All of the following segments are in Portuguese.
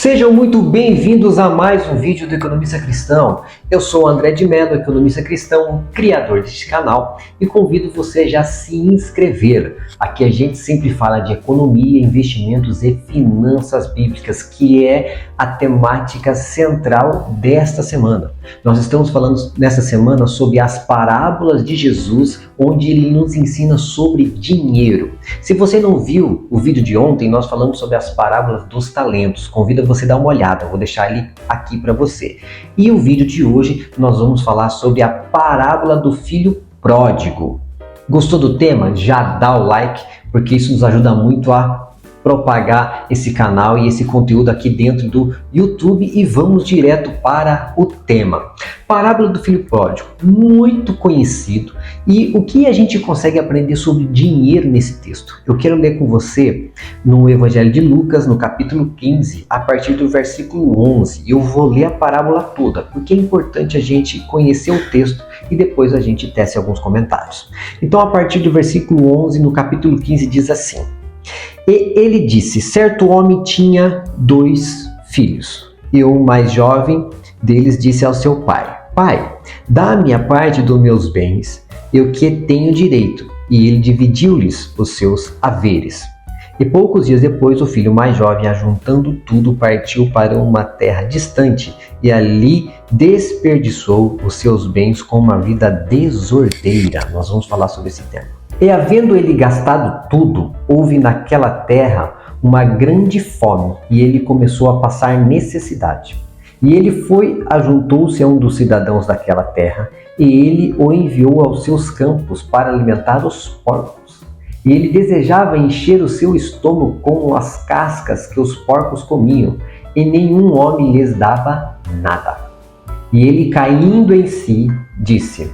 Sejam muito bem-vindos a mais um vídeo do Economista Cristão. Eu sou o André de Mello, economista cristão, criador deste canal, e convido você já a se inscrever. Aqui a gente sempre fala de economia, investimentos e finanças bíblicas, que é a temática central desta semana. Nós estamos falando nessa semana sobre as parábolas de Jesus, onde ele nos ensina sobre dinheiro. Se você não viu o vídeo de ontem, nós falamos sobre as parábolas dos talentos. Convido você a dar uma olhada, vou deixar ele aqui para você. E o vídeo de hoje nós vamos falar sobre a parábola do filho pródigo. Gostou do tema? Já dá o like, porque isso nos ajuda muito a propagar esse canal e esse conteúdo aqui dentro do YouTube, e vamos direto para o tema. Parábola do filho pródigo, muito conhecido, e o que a gente consegue aprender sobre dinheiro nesse texto? Eu quero ler com você no Evangelho de Lucas, no capítulo 15, a partir do versículo 11. Eu vou ler a parábola toda, porque é importante a gente conhecer o texto e depois a gente tece alguns comentários. Então, a partir do versículo 11, no capítulo 15, diz assim: E ele disse: certo homem tinha 2 filhos, e o mais jovem deles disse ao seu pai: Pai, dá-me a parte dos meus bens, eu que tenho direito. E ele dividiu-lhes os seus haveres. E poucos dias depois, o filho mais jovem, ajuntando tudo, partiu para uma terra distante, e ali desperdiçou os seus bens com uma vida desordeira. Nós vamos falar sobre esse tema. E havendo ele gastado tudo, houve naquela terra uma grande fome, e ele começou a passar necessidade. E ele foi, ajuntou-se a um dos cidadãos daquela terra, e ele o enviou aos seus campos para alimentar os porcos. E ele desejava encher o seu estômago com as cascas que os porcos comiam, e nenhum homem lhes dava nada. E ele, caindo em si, disse: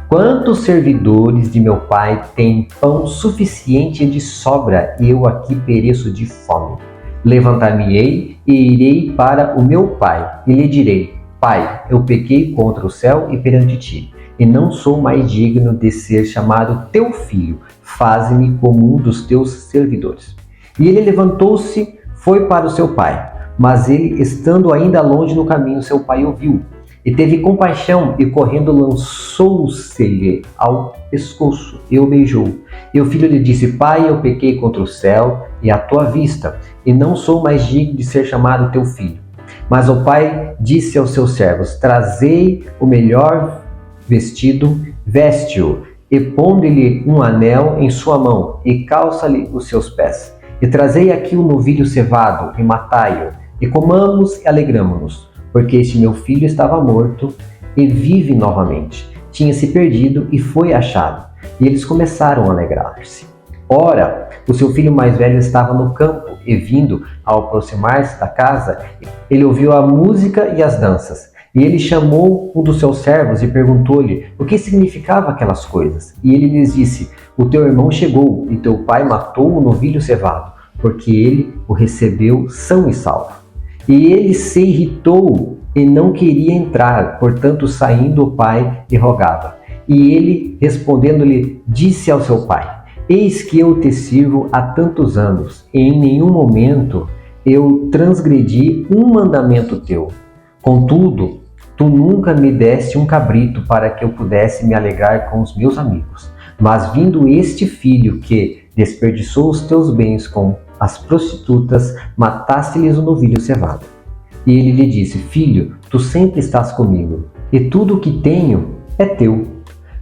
Quantos servidores de meu pai têm pão suficiente de sobra, e eu aqui pereço de fome? Levantar-me-ei e irei para o meu pai, e lhe direi: Pai, eu pequei contra o céu e perante ti, e não sou mais digno de ser chamado teu filho. Faze-me como um dos teus servidores. E ele levantou-se, foi para o seu pai. Mas ele, estando ainda longe no caminho, seu pai o viu, e teve compaixão, e correndo lançou-se-lhe ao pescoço, e o beijou. E o filho lhe disse: Pai, eu pequei contra o céu e à tua vista, e não sou mais digno de ser chamado teu filho. Mas o pai disse aos seus servos: Trazei o melhor vestido, veste-o, e ponde-lhe um anel em sua mão, e calça-lhe os seus pés. E trazei aqui um novilho cevado, e matai-o, e comamos e alegramo-nos. Porque este meu filho estava morto e vive novamente. Tinha se perdido e foi achado. E eles começaram a alegrar-se. Ora, o seu filho mais velho estava no campo, e vindo, ao aproximar-se da casa, ele ouviu a música e as danças. E ele chamou um dos seus servos e perguntou-lhe o que significavam aquelas coisas. E ele lhes disse: O teu irmão chegou, e teu pai matou o novilho cevado, porque ele o recebeu são e salvo. E ele se irritou e não queria entrar, portanto saindo o pai lhe rogava. E ele, respondendo-lhe, disse ao seu pai: Eis que eu te sirvo há tantos anos, e em nenhum momento eu transgredi um mandamento teu. Contudo, tu nunca me deste um cabrito para que eu pudesse me alegrar com os meus amigos. Mas vindo este filho que desperdiçou os teus bens com as prostitutas, mataste-lhes o novilho cevado. E ele lhe disse: Filho, tu sempre estás comigo, e tudo o que tenho é teu.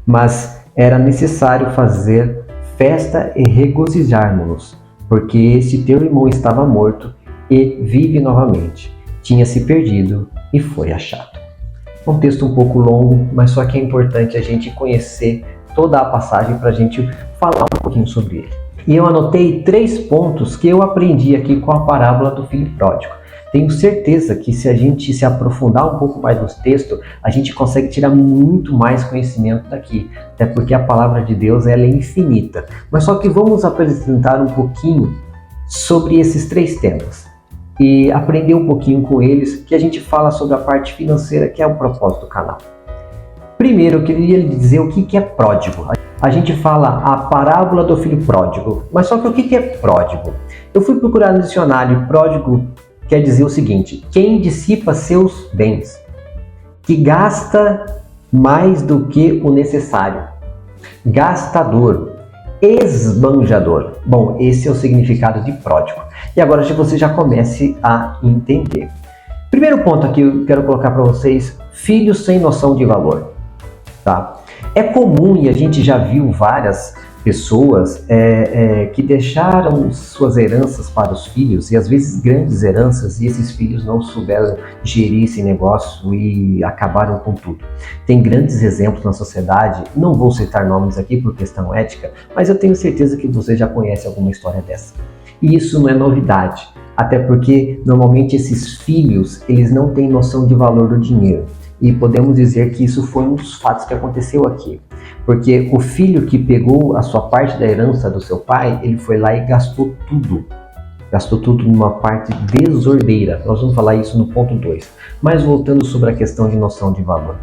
Mas era necessário fazer festa e regozijarmos-nos, porque este teu irmão estava morto e vive novamente. Tinha se perdido e foi achado. Um texto um pouco longo, mas só que é importante a gente conhecer toda a passagem para a gente falar um pouquinho sobre ele. E eu anotei 3 pontos que eu aprendi aqui com a parábola do filho pródigo. Tenho certeza que se a gente se aprofundar um pouco mais no texto, a gente consegue tirar muito mais conhecimento daqui, até porque a palavra de Deus ela é infinita. Mas só que vamos apresentar um pouquinho sobre esses 3 temas e aprender um pouquinho com eles, que a gente fala sobre a parte financeira, que é o propósito do canal. Primeiro, eu queria lhe dizer o que é pródigo. A gente fala a parábola do filho pródigo, mas só que o que é pródigo? Eu fui procurar no dicionário, pródigo quer dizer o seguinte: quem dissipa seus bens, que gasta mais do que o necessário, gastador, esbanjador. Bom, esse é o significado de pródigo. E agora você já comece a entender. Primeiro ponto aqui eu quero colocar para vocês: filhos sem noção de valor. Tá? É comum, e a gente já viu várias pessoas que deixaram suas heranças para os filhos, e às vezes grandes heranças, e esses filhos não souberam gerir esse negócio e acabaram com tudo. Tem grandes exemplos na sociedade, não vou citar nomes aqui por questão ética, mas eu tenho certeza que você já conhece alguma história dessa. E isso não é novidade, até porque normalmente esses filhos, eles não têm noção de valor do dinheiro. E podemos dizer que isso foi um dos fatos que aconteceu aqui. Porque o filho que pegou a sua parte da herança do seu pai, ele foi lá e gastou tudo. Gastou tudo numa parte desordeira. Nós vamos falar isso no ponto 2. Mas voltando sobre a questão de noção de valor.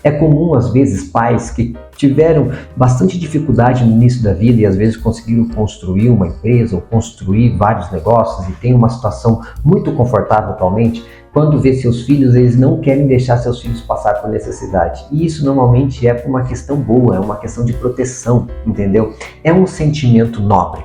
É comum, às vezes, pais que tiveram bastante dificuldade no início da vida e às vezes conseguiram construir uma empresa ou construir vários negócios e tem uma situação muito confortável atualmente, quando vê seus filhos, eles não querem deixar seus filhos passar por necessidade. E isso normalmente é por uma questão boa, é uma questão de proteção, entendeu? É um sentimento nobre.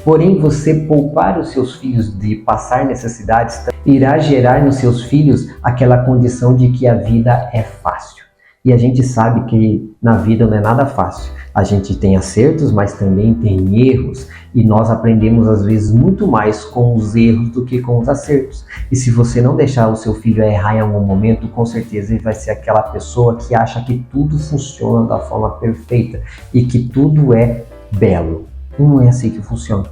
Porém, você poupar os seus filhos de passar necessidades irá gerar nos seus filhos aquela condição de que a vida é fácil. E a gente sabe que na vida não é nada fácil. A gente tem acertos, mas também tem erros. E nós aprendemos às vezes muito mais com os erros do que com os acertos. E se você não deixar o seu filho errar em algum momento, com certeza ele vai ser aquela pessoa que acha que tudo funciona da forma perfeita e que tudo é belo. E não é assim que funciona.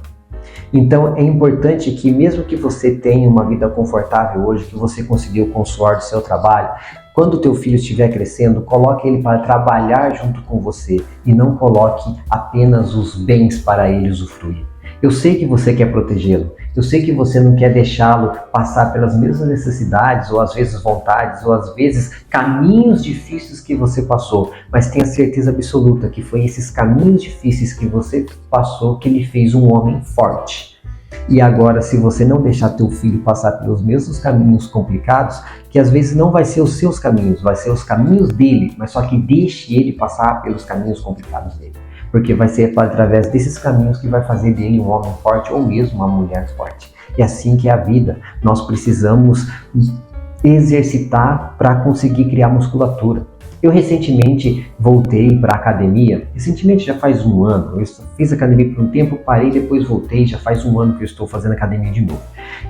Então é importante que mesmo que você tenha uma vida confortável hoje, que você conseguiu com o suor do seu trabalho, quando o teu filho estiver crescendo, coloque ele para trabalhar junto com você e não coloque apenas os bens para ele usufruir. Eu sei que você quer protegê-lo, eu sei que você não quer deixá-lo passar pelas mesmas necessidades, ou às vezes vontades, ou às vezes caminhos difíceis que você passou, mas tenha certeza absoluta que foi esses caminhos difíceis que você passou que lhe fez um homem forte. E agora, se você não deixar teu filho passar pelos mesmos caminhos complicados, que às vezes não vai ser os seus caminhos, vai ser os caminhos dele, mas só que deixe ele passar pelos caminhos complicados dele. Porque vai ser através desses caminhos que vai fazer dele um homem forte ou mesmo uma mulher forte. É assim que é a vida. Nós precisamos exercitar para conseguir criar musculatura. Eu recentemente voltei para a academia, recentemente já faz um ano, eu fiz academia por um tempo, parei, depois voltei, já faz um ano que eu estou fazendo academia de novo.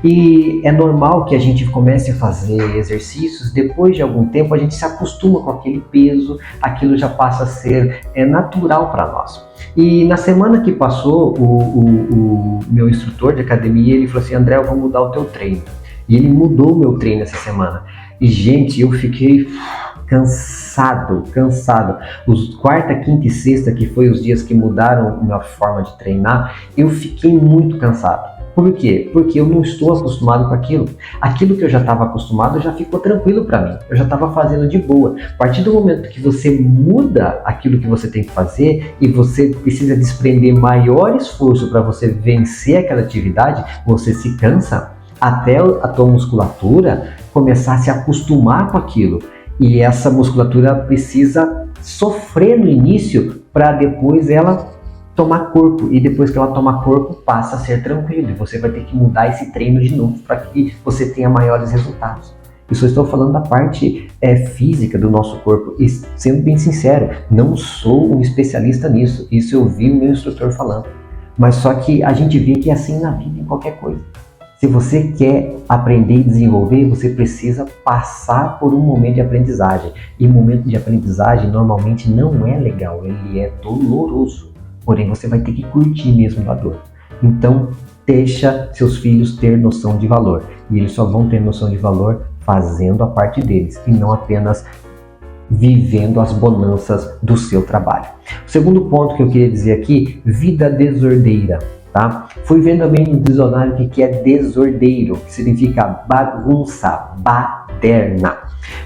E é normal que a gente comece a fazer exercícios, depois de algum tempo a gente se acostuma com aquele peso, aquilo já passa a ser natural para nós. E na semana que passou, o meu instrutor de academia, ele falou assim: André, eu vou mudar o teu treino. E ele mudou o meu treino essa semana. E gente, eu fiquei cansado. Os quarta, quinta e sexta, que foi os dias que mudaram a minha forma de treinar, eu fiquei muito cansado. Por quê? Porque eu não estou acostumado com aquilo. Aquilo que eu já estava acostumado já ficou tranquilo para mim. Eu já estava fazendo de boa. A partir do momento que você muda aquilo que você tem que fazer e você precisa desprender maior esforço para você vencer aquela atividade, você se cansa até a tua musculatura começar a se acostumar com aquilo. E essa musculatura precisa sofrer no início para depois ela tomar corpo. E depois que ela tomar corpo, passa a ser tranquilo. E você vai ter que mudar esse treino de novo para que você tenha maiores resultados. Isso eu estou falando da parte física do nosso corpo. E sendo bem sincero, não sou um especialista nisso. Isso eu vi o meu instrutor falando. Mas só que a gente vê que é assim na vida, em qualquer coisa. Se você quer aprender e desenvolver, você precisa passar por um momento de aprendizagem. E o momento de aprendizagem normalmente não é legal, ele é doloroso. Porém, você vai ter que curtir mesmo a dor. Então, deixa seus filhos ter noção de valor. E eles só vão ter noção de valor fazendo a parte deles e não apenas vivendo as bonanças do seu trabalho. O segundo ponto que eu queria dizer aqui, vida desordeira. Tá? Fui vendo também no dicionário o que é desordeiro, que significa bagunça, baderna.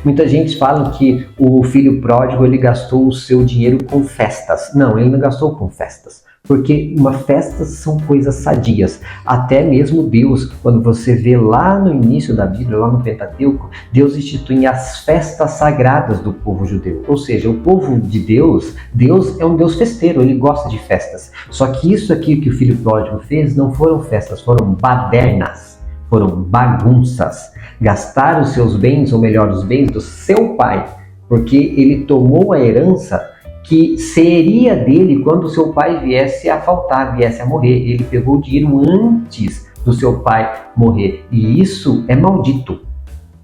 Muita gente fala que o filho pródigo ele gastou o seu dinheiro com festas. Não, ele não gastou com festas. Porque festas são coisas sadias. Até mesmo Deus, quando você vê lá no início da Bíblia, lá no Pentateuco, Deus institui as festas sagradas do povo judeu. Ou seja, o povo de Deus, Deus é um Deus festeiro, ele gosta de festas. Só que isso aqui que o filho pródigo fez não foram festas, foram badernas, foram bagunças. Gastar os seus bens, ou melhor, os bens do seu pai, porque ele tomou a herança que seria dele quando seu pai viesse a faltar, viesse a morrer. Ele pegou o dinheiro antes do seu pai morrer. E isso é maldito.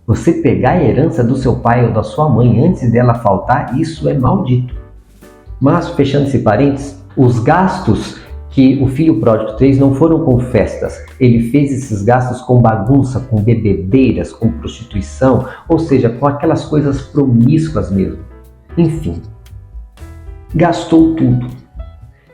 Você pegar a herança do seu pai ou da sua mãe antes dela faltar, isso é maldito. Mas, fechando esse parênteses, os gastos que o filho pródigo fez não foram com festas. Ele fez esses gastos com bagunça, com bebedeiras, com prostituição, ou seja, com aquelas coisas promíscuas mesmo. Enfim, gastou tudo.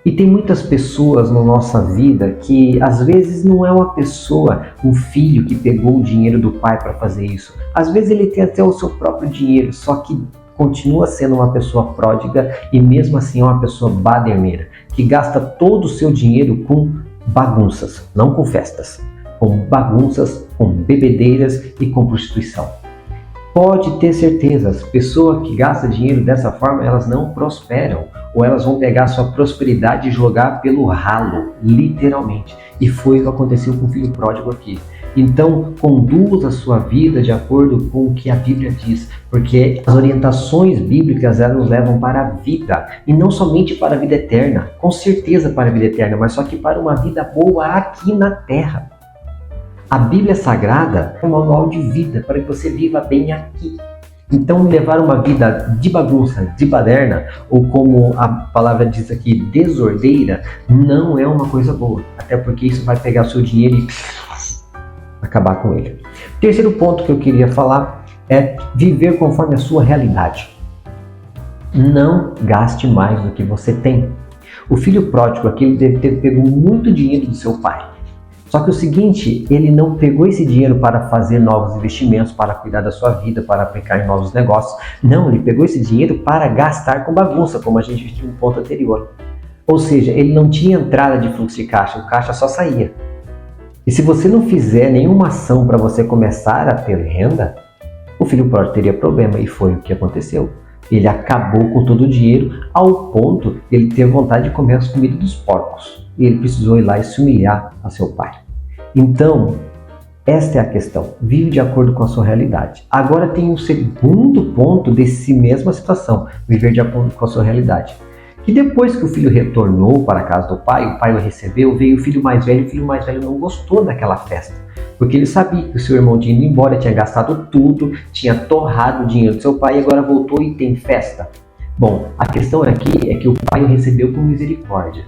E tem muitas pessoas na nossa vida que às vezes não é uma pessoa, um filho que pegou o dinheiro do pai para fazer isso. Às vezes ele tem até o seu próprio dinheiro, só que continua sendo uma pessoa pródiga e mesmo assim é uma pessoa baderneira, que gasta todo o seu dinheiro com bagunças, não com festas, com bagunças, com bebedeiras e com prostituição. Pode ter certeza, as pessoas que gastam dinheiro dessa forma, elas não prosperam. Ou elas vão pegar a sua prosperidade e jogar pelo ralo, literalmente. E foi o que aconteceu com o filho pródigo aqui. Então, conduza a sua vida de acordo com o que a Bíblia diz. Porque as orientações bíblicas, elas nos levam para a vida. E não somente para a vida eterna. Com certeza para a vida eterna, mas só que para uma vida boa aqui na Terra. A Bíblia Sagrada é um manual de vida para que você viva bem aqui. Então, levar uma vida de bagunça, de baderna, ou como a palavra diz aqui, desordeira, não é uma coisa boa. Até porque isso vai pegar o seu dinheiro e acabar com ele. Terceiro ponto que eu queria falar é viver conforme a sua realidade. Não gaste mais do que você tem. O filho pródigo aqui ele deve ter pego muito dinheiro do seu pai. Só que o seguinte, ele não pegou esse dinheiro para fazer novos investimentos, para cuidar da sua vida, para aplicar em novos negócios. Não, ele pegou esse dinheiro para gastar com bagunça, como a gente viu no ponto anterior. Ou seja, ele não tinha entrada de fluxo de caixa, o caixa só saía. E se você não fizer nenhuma ação para você começar a ter renda, o filho pródigo teria problema, e foi o que aconteceu. Ele acabou com todo o dinheiro ao ponto de ele ter vontade de comer as comidas dos porcos. E ele precisou ir lá e se humilhar a seu pai. Então, esta é a questão. Vive de acordo com a sua realidade. Agora tem um segundo ponto desse mesma situação. Viver de acordo com a sua realidade. Que depois que o filho retornou para a casa do pai, o pai o recebeu, veio o filho mais velho. O filho mais velho não gostou daquela festa. Porque ele sabia que o seu irmão tinha ido embora, tinha gastado tudo, tinha torrado o dinheiro do seu pai e agora voltou e tem festa. Bom, a questão aqui é que o pai o recebeu com misericórdia.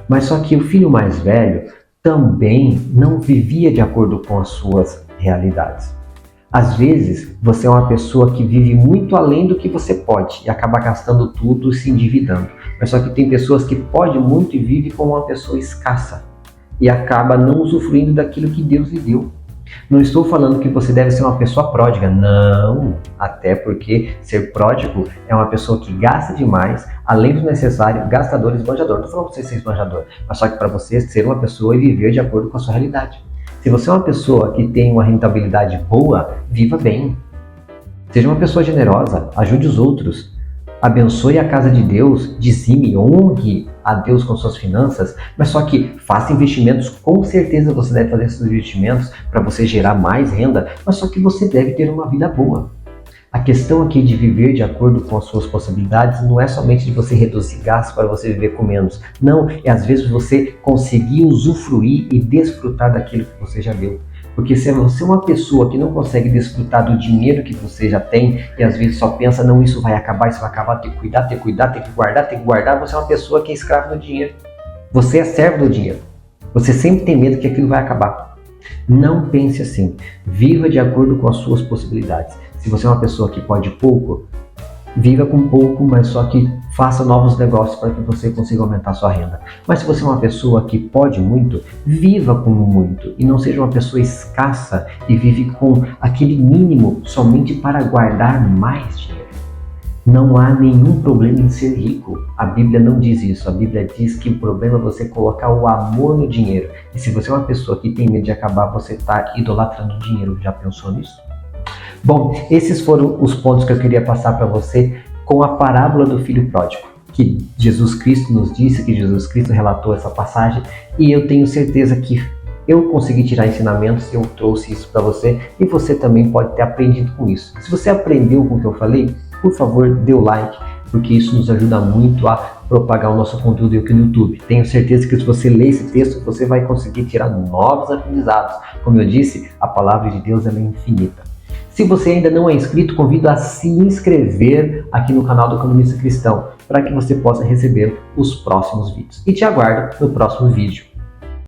Mas só que o filho mais velho também não vivia de acordo com as suas realidades. Às vezes, você é uma pessoa que vive muito além do que você pode e acaba gastando tudo e se endividando. Mas só que tem pessoas que podem muito e vivem como uma pessoa escassa e acaba não usufruindo daquilo que Deus lhe deu. Não estou falando que você deve ser uma pessoa pródiga, não. Até porque ser pródigo é uma pessoa que gasta demais, além do necessário, gastador e esbanjador. Não estou falando para você ser esbanjador, mas só que para você ser uma pessoa e viver de acordo com a sua realidade. Se você é uma pessoa que tem uma rentabilidade boa, viva bem. Seja uma pessoa generosa, ajude os outros. Abençoe a casa de Deus, dizime, honre a Deus com suas finanças, mas só que faça investimentos, com certeza você deve fazer esses investimentos para você gerar mais renda, mas só que você deve ter uma vida boa. A questão aqui de viver de acordo com as suas possibilidades não é somente de você reduzir gastos para você viver com menos, não, é às vezes você conseguir usufruir e desfrutar daquilo que você já deu. Porque se você é uma pessoa que não consegue desfrutar do dinheiro que você já tem e às vezes só pensa, não, isso vai acabar, tem que cuidar, tem que guardar, você é uma pessoa que é escravo do dinheiro. Você é servo do dinheiro. Você sempre tem medo que aquilo vai acabar. Não pense assim. Viva de acordo com as suas possibilidades. Se você é uma pessoa que pode pouco, viva com pouco, mas só que faça novos negócios para que você consiga aumentar a sua renda. Mas se você é uma pessoa que pode muito, viva com muito e não seja uma pessoa escassa e vive com aquele mínimo somente para guardar mais dinheiro. Não há nenhum problema em ser rico. A Bíblia não diz isso. A Bíblia diz que o problema é você colocar o amor no dinheiro. E se você é uma pessoa que tem medo de acabar, você está idolatrando o dinheiro. Já pensou nisso? Bom, esses foram os pontos que eu queria passar para você com a parábola do filho pródigo, que Jesus Cristo nos disse, que Jesus Cristo relatou essa passagem, e eu tenho certeza que eu consegui tirar ensinamentos, eu trouxe isso para você, e você também pode ter aprendido com isso. Se você aprendeu com o que eu falei, por favor, dê o like, porque isso nos ajuda muito a propagar o nosso conteúdo aqui no YouTube. Tenho certeza que se você ler esse texto, você vai conseguir tirar novos aprendizados. Como eu disse, a palavra de Deus ela é infinita. Se você ainda não é inscrito, convido a se inscrever aqui no canal do Economista Cristão, para que você possa receber os próximos vídeos. E te aguardo no próximo vídeo.